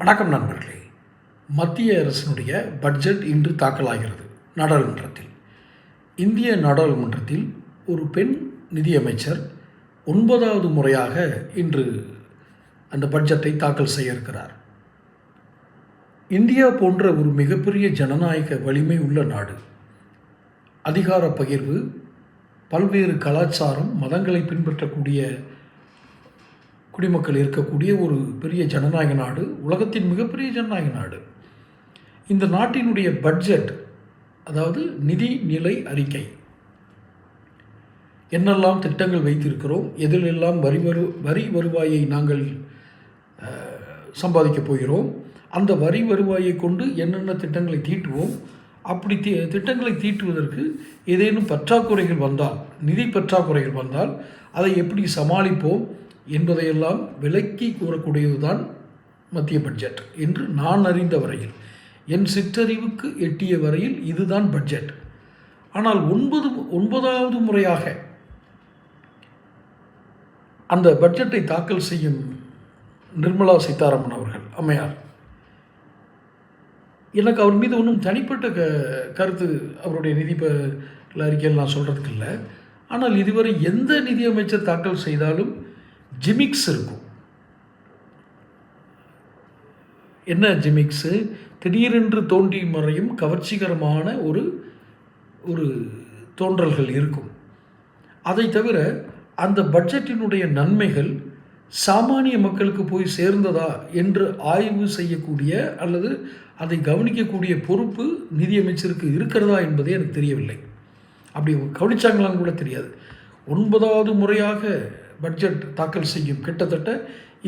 வணக்கம் நண்பர்களே. மத்திய அரசினுடைய பட்ஜெட் இன்று தாக்கலாகிறது நாடாளுமன்றத்தில். இந்திய நாடாளுமன்றத்தில் ஒரு பெண் நிதியமைச்சர் 9வது முறையாக இன்று அந்த பட்ஜெட்டை தாக்கல் செய்ய இருக்கிறார். இந்தியா போன்ற ஒரு மிகப்பெரிய ஜனநாயக வலிமை உள்ள நாடு, அதிகார பகிர்வு, பல்வேறு கலாச்சாரம், மதங்களை பின்பற்றக்கூடிய குடிமக்கள் இருக்கக்கூடிய ஒரு பெரிய ஜனநாயக நாடு, உலகத்தின் மிகப்பெரிய ஜனநாயக நாடு. இந்த நாட்டினுடைய பட்ஜெட், அதாவது நிதி நிலை அறிக்கை, என்னெல்லாம் திட்டங்கள் வைத்திருக்கிறோம், எதிலெல்லாம் வரி வருவாயை நாங்கள் சம்பாதிக்கப் போகிறோம், அந்த வரி வருவாயை கொண்டு என்னென்ன திட்டங்களை தீட்டுவோம், அப்படி திட்டங்களை தீட்டுவதற்கு ஏதேனும் பற்றாக்குறைகள் வந்தால், நிதி பற்றாக்குறைகள் வந்தால் அதை எப்படி சமாளிப்போம் என்பதையெல்லாம் விளக்கி கூறக்கூடியதுதான் மத்திய பட்ஜெட் என்று நான் அறிந்த வரையில், என் சிற்றறிவுக்கு எட்டிய வரையில் இதுதான் பட்ஜெட். ஆனால் 9வது முறையாக அந்த பட்ஜெட்டை தாக்கல் செய்யும் நிர்மலா சீதாராமன் அவர்கள், அம்மையார், எனக்கு அவர் மீது ஒன்றும் தனிப்பட்ட கருத்து, அவருடைய நிதி அறிக்கையில் நான் சொல்கிறதுக்கு இல்லை. ஆனால் இதுவரை எந்த நிதியமைச்சர் தாக்கல் செய்தாலும் ஜிமிக்ஸ் இருக்கும். என்ன ஜிமிக்ஸு? திடீரென்று தோன்றி மறையும் கவர்ச்சிகரமான ஒரு தோன்றல்கள் இருக்கும். அதை தவிர அந்த பட்ஜெட்டினுடைய நன்மைகள் சாமானிய மக்களுக்கு போய் சேர்ந்ததா என்று ஆய்வு செய்யக்கூடிய அல்லது அதை கவனிக்கக்கூடிய பொறுப்பு நிதியமைச்சருக்கு இருக்கிறதா என்பதே எனக்கு தெரியவில்லை. அப்படி கவனிச்சாங்களான்னு கூட தெரியாது. 9வது முறையாக பட்ஜெட் தாக்கல் செய்யும், கிட்டத்தட்ட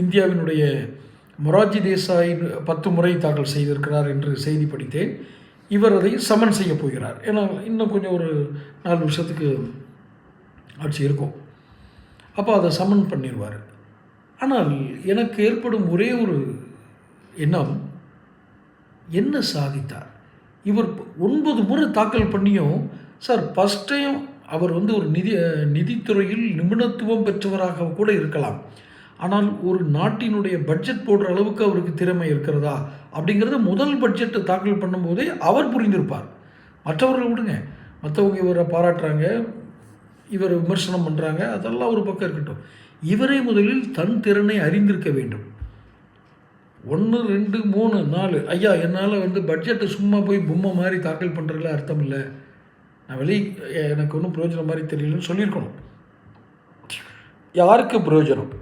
இந்தியாவினுடைய மொரார்ஜி தேசாய் 10 முறை தாக்கல் செய்திருக்கிறார் என்று செய்தி படித்தேன். இவர் அதை சமன் செய்ய போகிறார். ஏன்னா இன்னும் கொஞ்சம் ஒரு 4 வருஷத்துக்கு ஆட்சி இருக்கும். அப்போ அதை சமன் பண்ணிடுவார். ஆனால் எனக்கு ஏற்படும் ஒரே ஒரு எண்ணம், என்ன சாதித்தார் இவர்? 9 முறை தாக்கல் பண்ணியும், சார் ஃபஸ்ட் டைம் அவர் ஒரு நிதித்துறையில் நிபுணத்துவம் பெற்றவராக கூட இருக்கலாம். ஆனால் ஒரு நாட்டினுடைய பட்ஜெட் போடுற அளவுக்கு அவருக்கு திறமை இருக்கிறதா அப்படிங்கிறத முதல் பட்ஜெட்டை தாக்கல் பண்ணும்போதே அவர் புரிந்திருப்பார். மற்றவர்கள் விடுங்க, மற்றவங்க இவரை பாராட்டுறாங்க, இவரை விமர்சனம் பண்ணுறாங்க, அதெல்லாம் ஒரு பக்கம் இருக்கட்டும். இவரே முதலில் தன் திறனை அறிந்திருக்க வேண்டும். 1 2 3 4 ஐயா, என்னால் பட்ஜெட்டை சும்மா போய் பொம்மை மாதிரி தாக்கல் பண்ணுறதுல அர்த்தம் இல்லை, நான் எனக்கு ஒன்றும் பிரயோஜனம் மாதிரி தெரியலன்னு சொல்லியிருக்கணும். யாருக்கு பிரயோஜனம்?